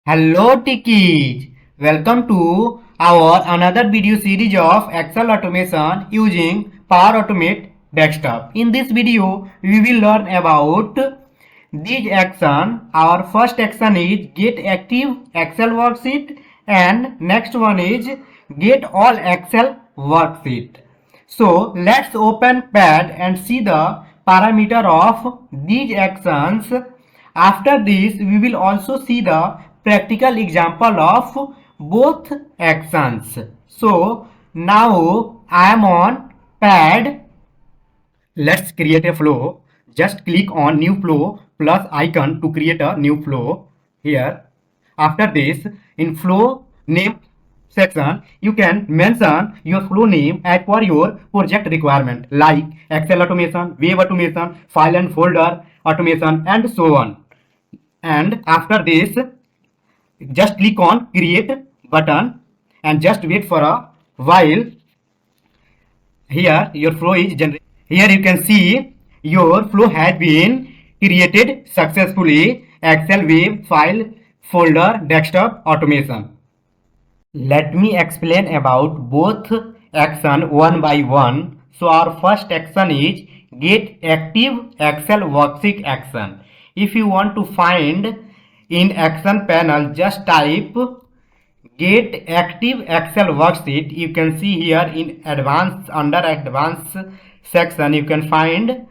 Hello Tikis, welcome to our another video series of Excel automation using Power Automate desktop. In this video, we will learn about these action. Our first action is get active Excel worksheet and next one is get all Excel worksheet. So let's open pad and see the parameter of these actions. After this, we will also see the practical example of both actions. So now I am on pad. Let's create a flow. Just click on new flow plus icon to create a new flow here. After this, in flow name section, you can mention your flow name as per your project requirement like Excel automation, web automation, file and folder automation and so on. And after this, just click on create button and just wait for a while. Here your flow is generated. Here you can see your flow has been created successfully. Excel web file folder desktop automation. Let me explain about both action one by one. So our first action is get active Excel worksheet action. If you want to find in action panel, just type get active Excel worksheet. You can see here in advanced, under advanced section, you can find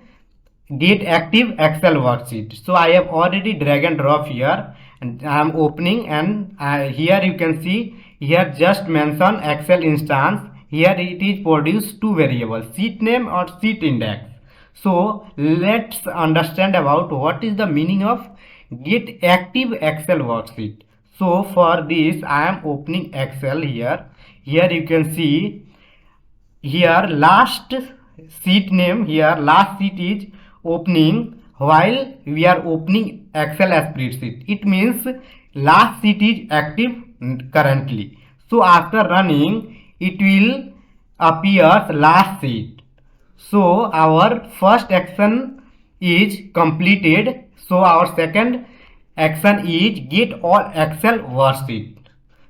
get active Excel worksheet. So I have already drag and drop here and I am opening, and here you can see here just mention Excel instance. Here it is produced two variables, sheet name or sheet index. So let's understand about what is the meaning of get active Excel worksheet. So for this I am opening Excel here. Here you can see here last sheet name, here last sheet is opening while we are opening Excel spreadsheet. It means last sheet is active currently. So after running it will appear last sheet. So our first action is completed. So our second action is get all Excel worksheet.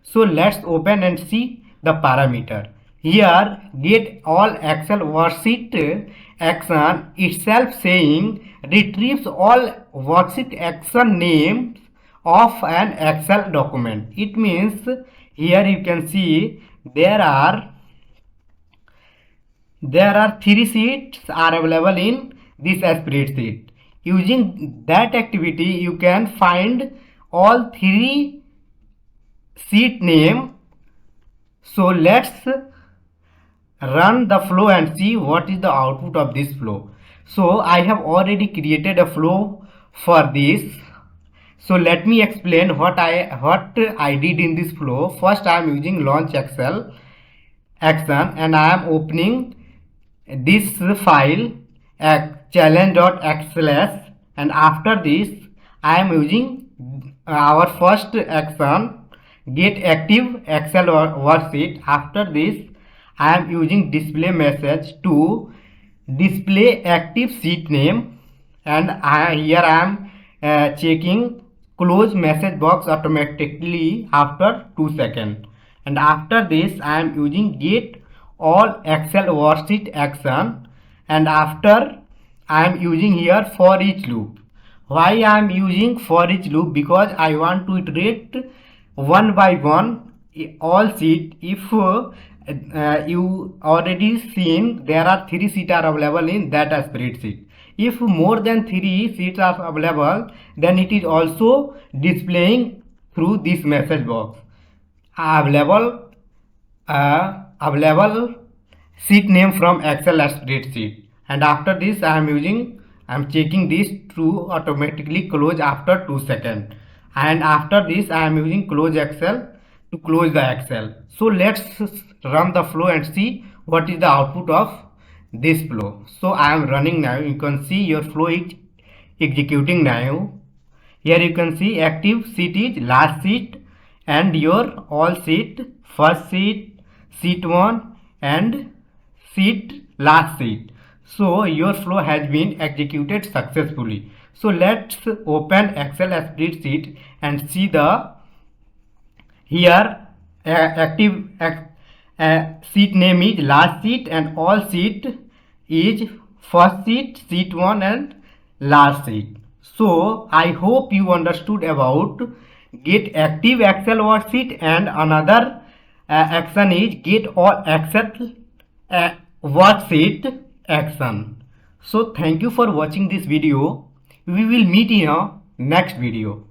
So let's open and see the parameter. Here get all Excel worksheet action itself saying retrieves all worksheet action names of an Excel document. It means here you can see there are three sheets are available in this spreadsheet. Using that activity, you can find all three sheet name. So let's run the flow and see what is the output of this flow. So I have already created a flow for this. So let me explain what I did in this flow. First I am using launch Excel action and I am opening this file challenge.xls, and after this I am using our first action get active Excel worksheet. After this I am using display message to display active sheet name, and here I am checking close message box automatically after 2 seconds. And after this I am using get all Excel worksheet action, and after I am using here for each loop. Why I am using for each loop? Because I want to iterate one by one all sheet. If you already seen there are three sheets are available in that spreadsheet. If more than three sheets are available, then it is also displaying through this message box available sheet name from Excel spreadsheet. And after this I am checking this to automatically close after 2 seconds. And after this I am using close Excel to close the Excel. So let's run the flow and see what is the output of this flow. So I am running now. You can see your flow is executing now. Here you can see active sheet is last sheet and your all sheet, first sheet, sheet 1 and sheet last sheet. So your flow has been executed successfully. So let's open Excel spreadsheet and see the Here active sheet name is last sheet and all sheet is first sheet, sheet 1 and last sheet. So I hope you understood about get active Excel worksheet, and another action is get all Excel worksheet action. So thank you for watching this video. We will meet in a next video.